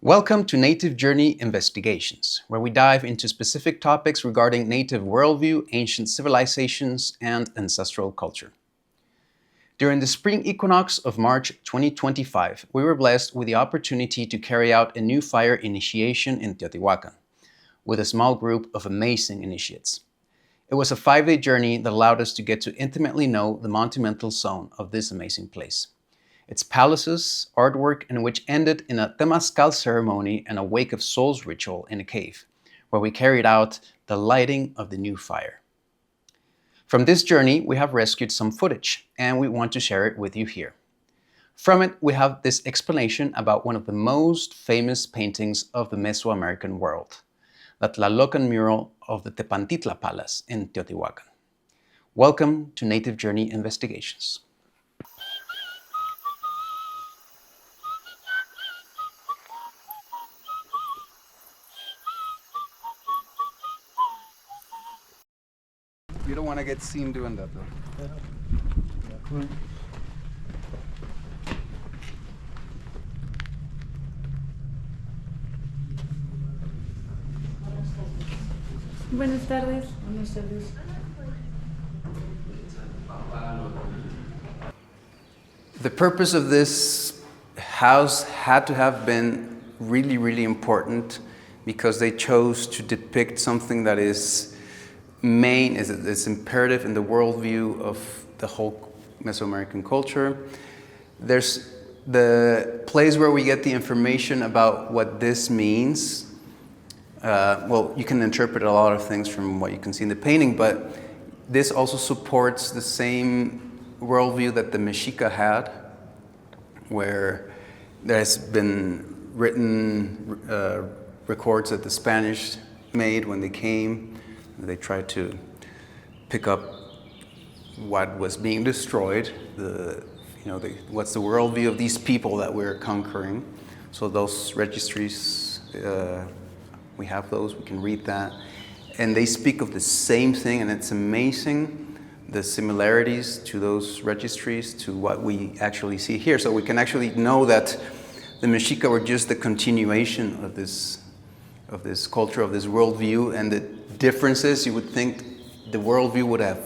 Welcome to Native Journey Investigations, where we dive into specific topics regarding native worldview, ancient civilizations, and ancestral culture. During the spring equinox of March 2025, we were blessed with the opportunity to carry out a new fire initiation in Teotihuacan, with a small group of amazing initiates. It was a 5-day journey that allowed us to get to intimately know the monumental zone of this amazing place. Its palaces, artwork, and which ended in a temazcal ceremony and a wake of souls ritual in a cave, where we carried out the lighting of the new fire. From this journey, we have rescued some footage, and we want to share it with you here. From it, we have this explanation about one of the most famous paintings of the Mesoamerican world, the Tlalocan mural of the Tepantitla Palace in Teotihuacan. Welcome to Native Journey Investigations. You don't want to get seen doing that, though. Buenas tardes. Buenas tardes. The purpose of this house had to have been really important because they chose to depict something that is it's imperative in the worldview of the whole Mesoamerican culture. There's the place where we get the information about what this means. Well, you can interpret a lot of things from what you can see in the painting, but this also supports the same worldview that the Mexica had, where there's been written records that the Spanish made when they came. They tried to pick up what was being destroyed, what's the worldview of these people that we're conquering. So those registries, we have those, we can read that. And they speak of the same thing, and it's amazing the similarities to those registries to what we actually see here. So we can actually know that the Mexica were just the continuation of this culture, of this worldview, and the differences, you would think the worldview would have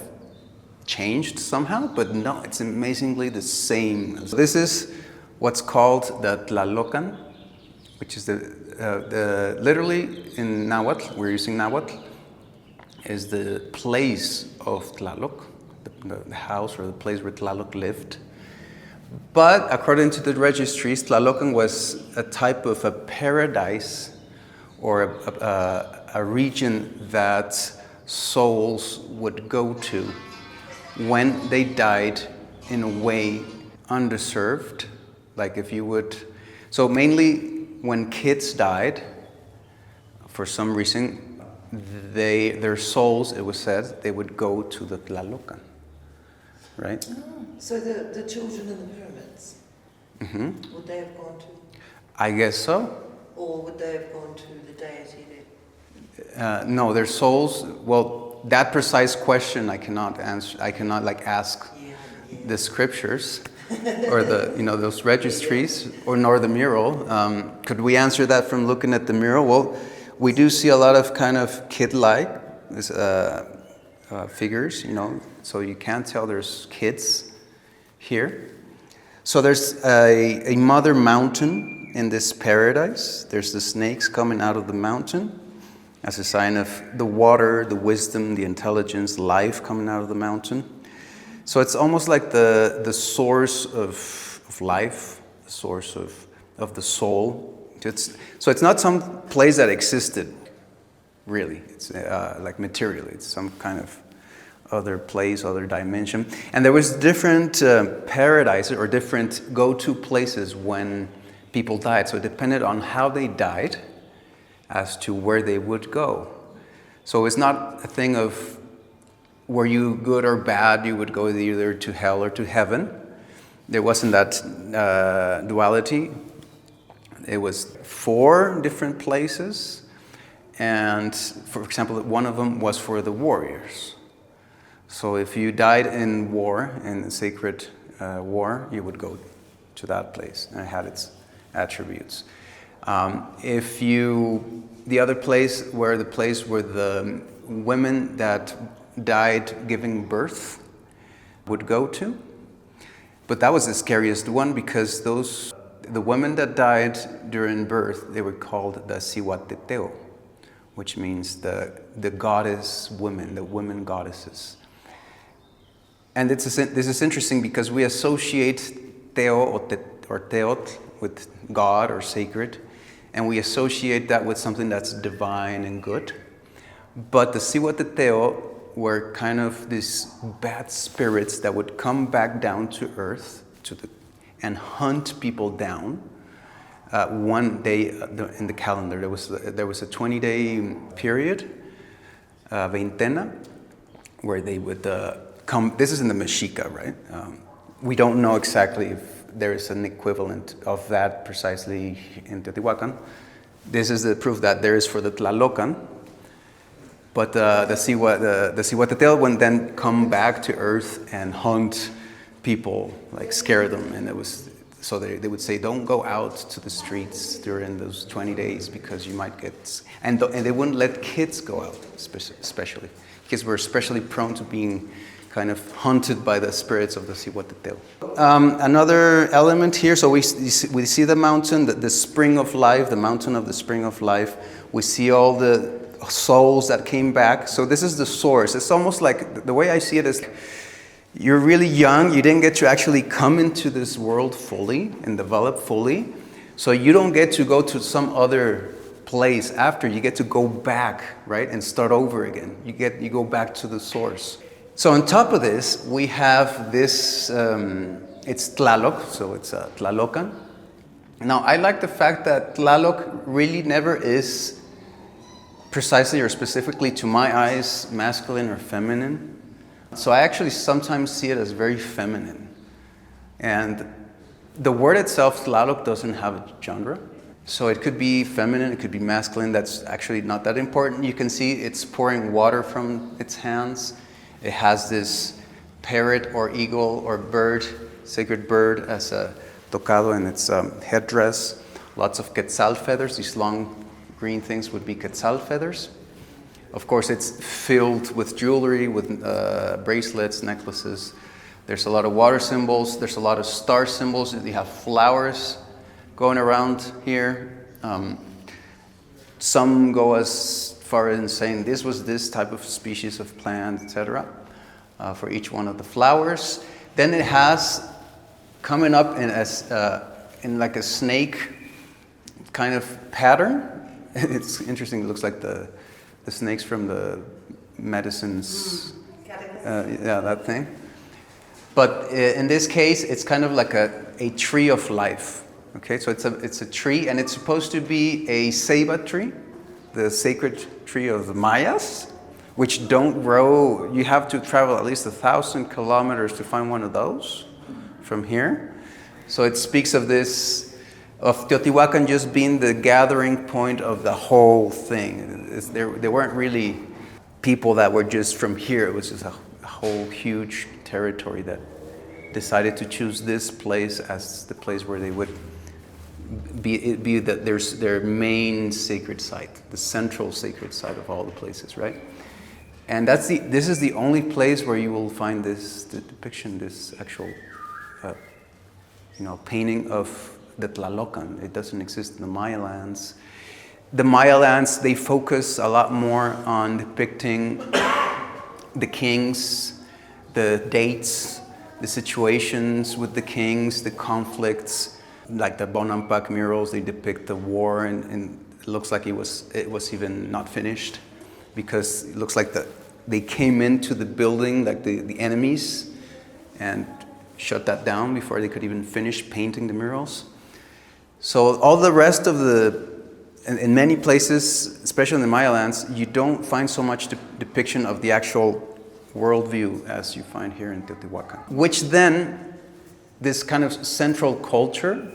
changed somehow, but no, it's amazingly the same. So this is what's called the Tlalocan, which is the literally in Nahuatl, we're using Nahuatl, is the place of Tlaloc, the house or the place where Tlaloc lived. But according to the registries, Tlalocan was a type of a paradise or a region that souls would go to when they died in a way underserved. Like if you would, so mainly when kids died, for some reason, their souls, it was said, they would go to the Tlalocan, right? Oh, so the children in the pyramids, would they have gone to? I guess so. Or would they have gone to the deity there? No, their souls, well, that precise question I cannot answer. I cannot ask the scriptures or those registries nor the mural. Could we answer that from looking at the mural? Well, we do see a lot of kind of kid-like figures, so you can't tell there's kids here. So there's a mother mountain in this paradise. There's the snakes coming out of the mountain as a sign of the water, the wisdom, the intelligence, life coming out of the mountain. So it's almost like the source of life, the source of the soul. So it's not some place that existed, really. It's like materially. It's some kind of other place, other dimension. And there was different paradises or different go-to places when people died. So it depended on how they died as to where they would go. So it's not a thing of were you good or bad, you would go either to hell or to heaven. There wasn't that duality. It was 4 different places. And for example, one of them was for the warriors. So if you died in war, in sacred war, you would go to that place, and it had its attributes. The other place where the women that died giving birth would go to. But that was the scariest one because the women that died during birth, they were called the Cihuateteo, which means the goddess women, the women goddesses. And this is interesting because we associate Teo or Teot with God or sacred, and we associate that with something that's divine and good. But the Cihuateteo were kind of these bad spirits that would come back down to earth and hunt people down. One day in the calendar, there was a 20-day period, veintena, where they would come. This is in the Mexica, right? We don't know exactly if there is an equivalent of that precisely in Teotihuacan. This is the proof that there is for the Tlalocan. But the Cihuateteo would then come back to earth and hunt people, like scare them. And so they would say, don't go out to the streets during those 20 days because you might get... And they wouldn't let kids go out, especially. Kids were especially prone to being kind of haunted by the spirits of the Cihuateteo. Another element here, so we see the mountain, the spring of life, the mountain of the spring of life. We see all the souls that came back. So this is the source. It's almost like, the way I see it is, you're really young, you didn't get to actually come into this world fully and develop fully. So you don't get to go to some other place after. You get to go back, right, and start over again. You go back to the source. So on top of this, we have this, it's Tlaloc, so it's a Tlalocan. Now, I like the fact that Tlaloc really never is precisely or specifically, to my eyes, masculine or feminine. So I actually sometimes see it as very feminine. And the word itself, Tlaloc, doesn't have a genre. So it could be feminine, it could be masculine. That's actually not that important. You can see it's pouring water from its hands. It has this parrot or eagle or bird, sacred bird, as a tocado in its headdress. Lots of quetzal feathers. These long green things would be quetzal feathers. Of course, it's filled with jewelry, with bracelets, necklaces. There's a lot of water symbols. There's a lot of star symbols. You have flowers going around here. Some go as far as saying this was this type of species of plant, etc., for each one of the flowers. Then it has coming up in like a snake kind of pattern. It's interesting. It looks like the snakes from the medicines. Yeah, that thing. But in this case, it's kind of like a tree of life. Okay, so it's a tree, and it's supposed to be a ceiba tree, the sacred tree of the Mayas, which don't grow. You have to travel at least 1,000 kilometers to find one of those from here. So it speaks of this, of Teotihuacan just being the gathering point of the whole thing. There weren't really people that were just from here. It was just a whole huge territory that decided to choose this place as the place where they would be that there's their main sacred site, the central sacred site of all the places, right? And this is the only place where you will find this depiction, this actual, painting of the Tlalocan. It doesn't exist in the Maya lands. The Maya lands, they focus a lot more on depicting the kings, the dates, the situations with the kings, the conflicts. Like the Bonampak murals, they depict the war, and it looks like it was even not finished, because it looks like they came into the building, like the enemies, and shut that down before they could even finish painting the murals. So all the rest of in many places, especially in the Maya lands, you don't find so much depiction of the actual worldview as you find here in Teotihuacan. Which then, this kind of central culture,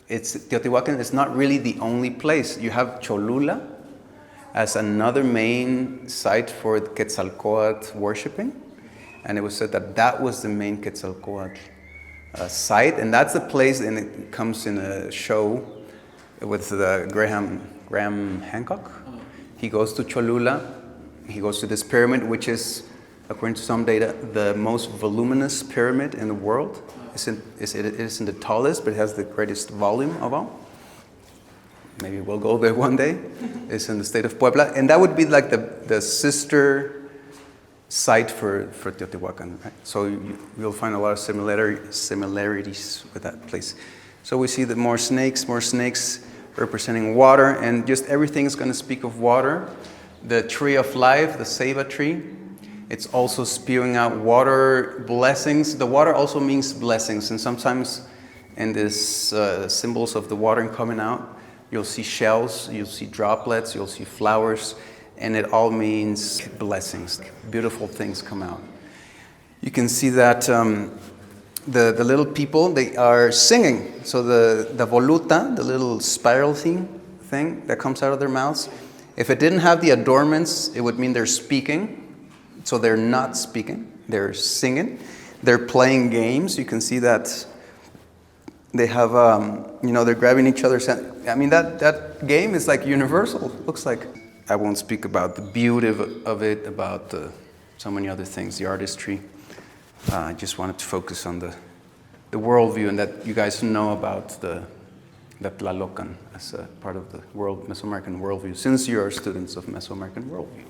Teotihuacan is not really the only place. You have Cholula as another main site for Quetzalcoatl worshiping. And it was said that was the main Quetzalcoatl site. And that's the place, and it comes in a show with Graham Hancock. He goes to Cholula. He goes to this pyramid, which is, according to some data, the most voluminous pyramid in the world. It isn't the tallest, but it has the greatest volume of all. Maybe we'll go there one day. It's in the state of Puebla. And that would be like the sister site for Teotihuacan, right? So you'll find a lot of similarities with that place. So we see more snakes representing water, and just everything is going to speak of water. The tree of life, the ceiba tree, it's also spewing out water blessings. The water also means blessings, and sometimes in this symbols of the water coming out, you'll see shells, you'll see droplets, you'll see flowers, and it all means blessings. Beautiful things come out. You can see that the little people, they are singing. So the voluta, the little spiral thing that comes out of their mouths, if it didn't have the adornments, it would mean they're speaking. So they're not speaking, they're singing. They're playing games. You can see that they have, they're grabbing each other's hand. I mean, that game is like universal, looks like. I won't speak about the beauty of it, about so many other things, the artistry. I just wanted to focus on the worldview, and that you guys know about the Tlalocan as a part of the Mesoamerican worldview, since you are students of Mesoamerican worldview.